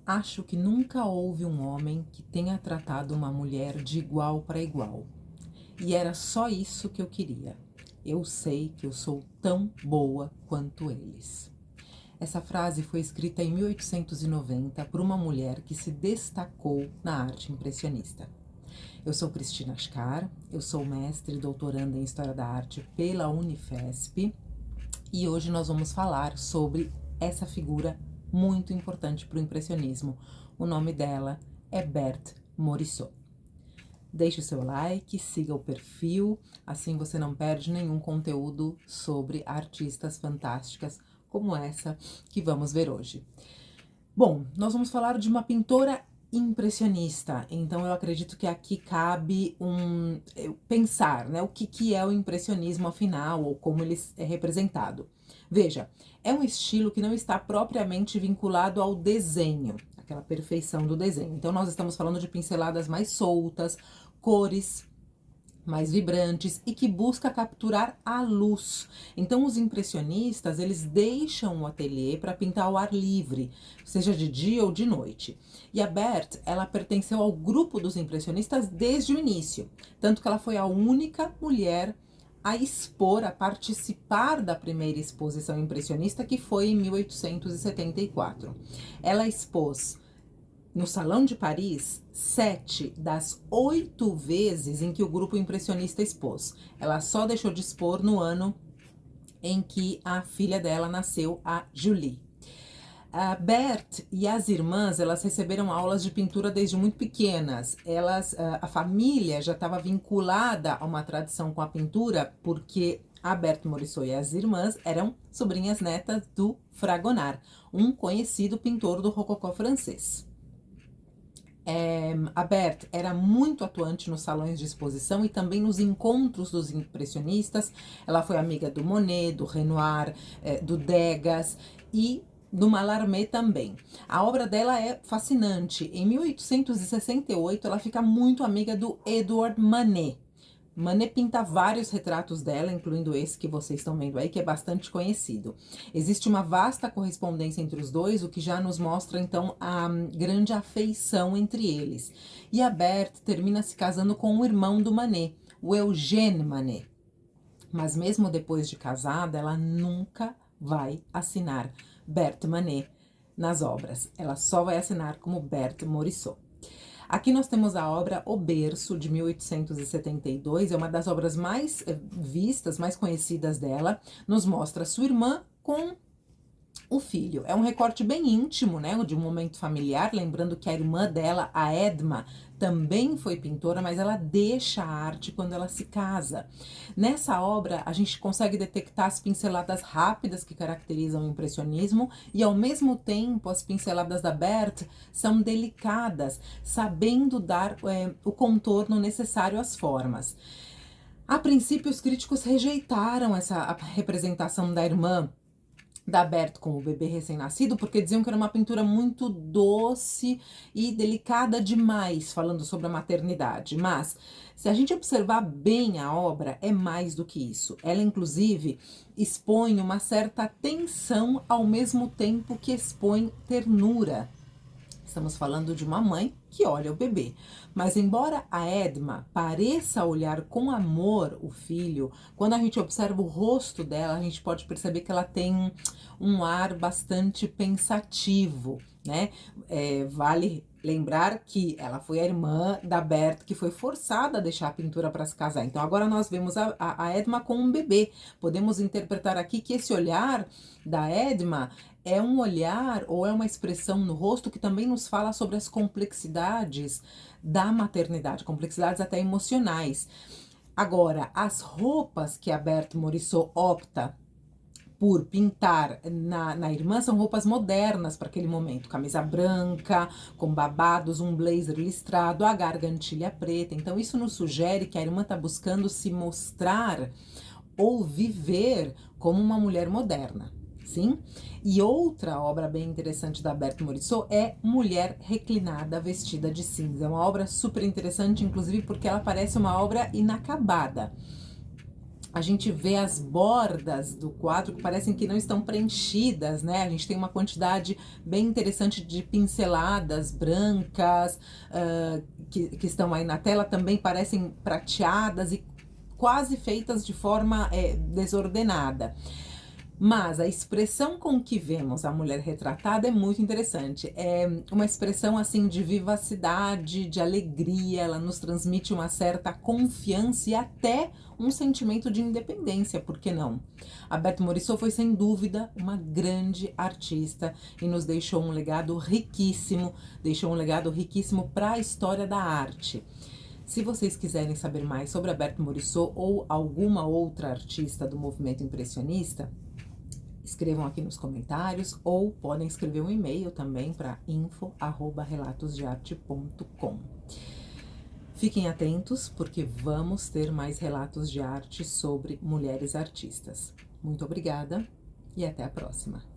Acho que nunca houve um homem que tenha tratado uma mulher de igual para igual. E era só isso que eu queria. Eu sei que eu sou tão boa quanto eles. Essa frase foi escrita em 1890 por uma mulher que se destacou na arte impressionista. Eu sou Cristina Ascar, eu sou mestre e doutoranda em História da Arte pela Unifesp e hoje nós vamos falar sobre essa figura muito importante para o impressionismo. O nome dela é Berthe Morisot. Deixe o seu like, siga o perfil, assim você não perde nenhum conteúdo sobre artistas fantásticas como essa que vamos ver hoje. Bom, nós vamos falar de uma pintora impressionista, então eu acredito que aqui cabe pensar, né, o que é o impressionismo afinal, ou como ele é representado. Veja, é um estilo que não está propriamente vinculado ao desenho, aquela perfeição do desenho. Então nós estamos falando de pinceladas mais soltas, cores mais vibrantes e que busca capturar a luz. Então os impressionistas, eles deixam o ateliê para pintar ao ar livre, seja de dia ou de noite. E a Berthe, ela pertenceu ao grupo dos impressionistas desde o início, tanto que ela foi a única mulher a expor, a participar da primeira exposição impressionista, que foi em 1874. Ela expôs no Salão de Paris 7 das 8 vezes em que o grupo impressionista expôs. Ela só deixou de expor no ano em que a filha dela nasceu, a Julie. A Berthe e as irmãs, elas receberam aulas de pintura desde muito pequenas. A família já estava vinculada a uma tradição com a pintura, porque a Berthe Morisot e as irmãs eram sobrinhas netas do Fragonard, um conhecido pintor do rococó francês. A Berthe era muito atuante nos salões de exposição e também nos encontros dos impressionistas. Ela foi amiga do Monet, do Renoir, do Degas e do Mallarmé também. A obra dela é fascinante. Em 1868, ela fica muito amiga do Edouard Manet. Manet pinta vários retratos dela, incluindo esse que vocês estão vendo aí, que é bastante conhecido. Existe uma vasta correspondência entre os dois, o que já nos mostra, então, a grande afeição entre eles. E a Berthe termina se casando com o irmão do Manet, o Eugène Manet. Mas mesmo depois de casada, ela nunca vai assinar Berthe Manet nas obras. Ela só vai assinar como Berthe Morisot. Aqui nós temos a obra O Berço, de 1872, é uma das obras mais vistas, mais conhecidas dela, nos mostra sua irmã com o filho. É um recorte bem íntimo, né, de um momento familiar, lembrando que a irmã dela, a Edma, também foi pintora, mas ela deixa a arte quando ela se casa. Nessa obra, a gente consegue detectar as pinceladas rápidas que caracterizam o impressionismo e, ao mesmo tempo, as pinceladas da Berthe são delicadas, sabendo dar o contorno necessário às formas. A princípio, os críticos rejeitaram essa representação da irmã da Berthe com o bebê recém-nascido, porque diziam que era uma pintura muito doce e delicada demais, falando sobre a maternidade. Mas, se a gente observar bem a obra, é mais do que isso. Ela, inclusive, expõe uma certa tensão ao mesmo tempo que expõe ternura. Estamos falando de uma mãe que olha o bebê. Mas embora a Edma pareça olhar com amor o filho, quando a gente observa o rosto dela, a gente pode perceber que ela tem um ar bastante pensativo, né? Vale lembrar que ela foi a irmã da Berthe, que foi forçada a deixar a pintura para se casar. Então agora nós vemos a Edma com um bebê. Podemos interpretar aqui que esse olhar da Edma é um olhar ou é uma expressão no rosto que também nos fala sobre as complexidades da maternidade, complexidades até emocionais. Agora, as roupas que a Berthe Morisot opta por pintar na irmã são roupas modernas para aquele momento, camisa branca, com babados, um blazer listrado, a gargantilha preta. Então isso nos sugere que a irmã está buscando se mostrar ou viver como uma mulher moderna. Sim? E outra obra bem interessante da Berthe Morisot é Mulher Reclinada Vestida de Cinza. É uma obra super interessante, inclusive porque ela parece uma obra inacabada. a gente vê as bordas do quadro que parecem que não estão preenchidas, né? A gente tem uma quantidade bem interessante de pinceladas brancas, que estão aí na tela, também parecem prateadas e quase feitas de forma desordenada. Mas a expressão com que vemos a mulher retratada é muito interessante. É uma expressão assim de vivacidade, de alegria, ela nos transmite uma certa confiança e até um sentimento de independência, por que não? A Berthe Morisot foi sem dúvida uma grande artista e nos deixou um legado riquíssimo, para a história da arte. Se vocês quiserem saber mais sobre a Berthe Morisot ou alguma outra artista do movimento impressionista, escrevam aqui nos comentários ou podem escrever um e-mail também para info@relatosdearte.com. Fiquem atentos porque vamos ter mais relatos de arte sobre mulheres artistas. Muito obrigada e até a próxima.